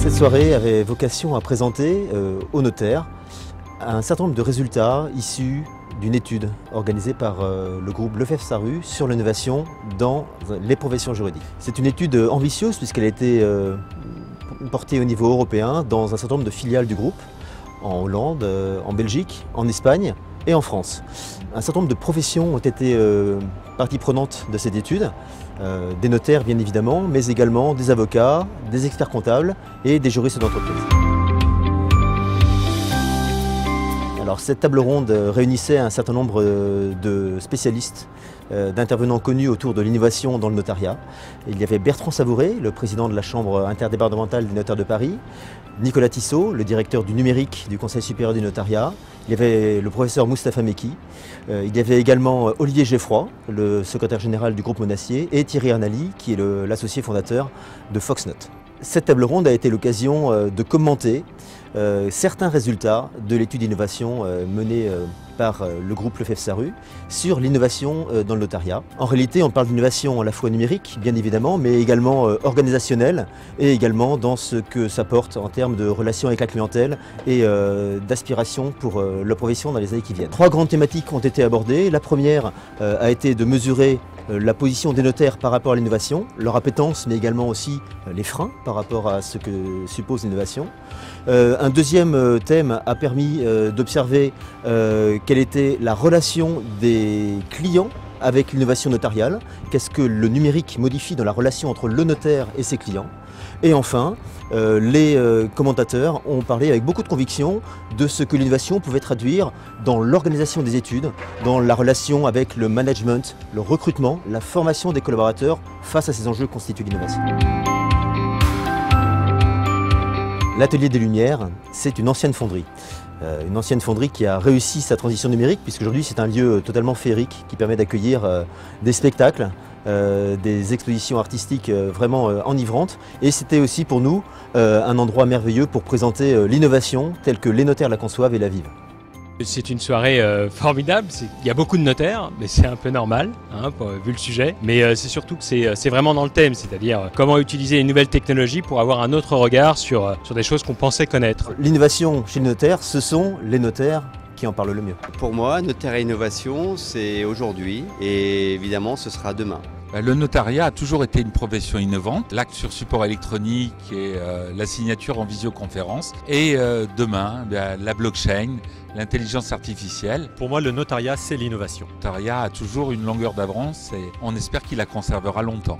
Cette soirée avait vocation à présenter aux notaires un certain nombre de résultats issus d'une étude organisée par le groupe Lefebvre Sarrut sur l'innovation dans les professions juridiques. C'est une étude ambitieuse puisqu'elle a été portée au niveau européen dans un certain nombre de filiales du groupe, en Hollande, en Belgique, en Espagne et en France. Un certain nombre de professions ont été partie prenante de cette étude, des notaires bien évidemment, mais également des avocats, des experts comptables et des juristes d'entreprise. Alors, cette table ronde réunissait un certain nombre de spécialistes, d'intervenants connus autour de l'innovation dans le notariat. Il y avait Bertrand Savouret, le président de la Chambre interdépartementale des notaires de Paris, Nicolas Tissot, le directeur du numérique du Conseil supérieur du notariat, il y avait le professeur Moustapha Meki, il y avait également Olivier Geffroy, le secrétaire général du groupe Monacier, et Thierry Arnali, qui est l'associé fondateur de Foxnote. Cette table ronde a été l'occasion de commenter certains résultats de l'étude d'innovation menée par le groupe Lefebvre Sarrut sur l'innovation dans le notariat. En réalité, on parle d'innovation à la fois numérique, bien évidemment, mais également organisationnelle et également dans ce que ça porte en termes de relations avec la clientèle et d'aspiration pour la profession dans les années qui viennent. Trois grandes thématiques ont été abordées. La première a été de mesurer la position des notaires par rapport à l'innovation, leur appétence, mais également aussi les freins par rapport à ce que suppose l'innovation. Un deuxième thème a permis d'observer quelle était la relation des clients avec l'innovation notariale, qu'est-ce que le numérique modifie dans la relation entre le notaire et ses clients. Et enfin, les commentateurs ont parlé avec beaucoup de conviction de ce que l'innovation pouvait traduire dans l'organisation des études, dans la relation avec le management, le recrutement, la formation des collaborateurs face à ces enjeux constituent l'innovation. L'Atelier des Lumières, c'est une ancienne fonderie. Une ancienne fonderie qui a réussi sa transition numérique, puisqu'aujourd'hui c'est un lieu totalement féerique qui permet d'accueillir des spectacles, des expositions artistiques vraiment enivrantes. Et c'était aussi pour nous un endroit merveilleux pour présenter l'innovation telle que les notaires la conçoivent et la vivent. C'est une soirée formidable, il y a beaucoup de notaires, mais c'est un peu normal, hein, vu le sujet. Mais c'est surtout que c'est vraiment dans le thème, c'est-à-dire comment utiliser une nouvelle technologie pour avoir un autre regard sur des choses qu'on pensait connaître. L'innovation chez les notaires, ce sont les notaires qui en parlent le mieux. Pour moi, notaire et innovation, c'est aujourd'hui et évidemment ce sera demain. Le notariat a toujours été une profession innovante, l'acte sur support électronique et la signature en visioconférence. Et demain, la blockchain, l'intelligence artificielle. Pour moi, le notariat, c'est l'innovation. Le notariat a toujours une longueur d'avance et on espère qu'il la conservera longtemps.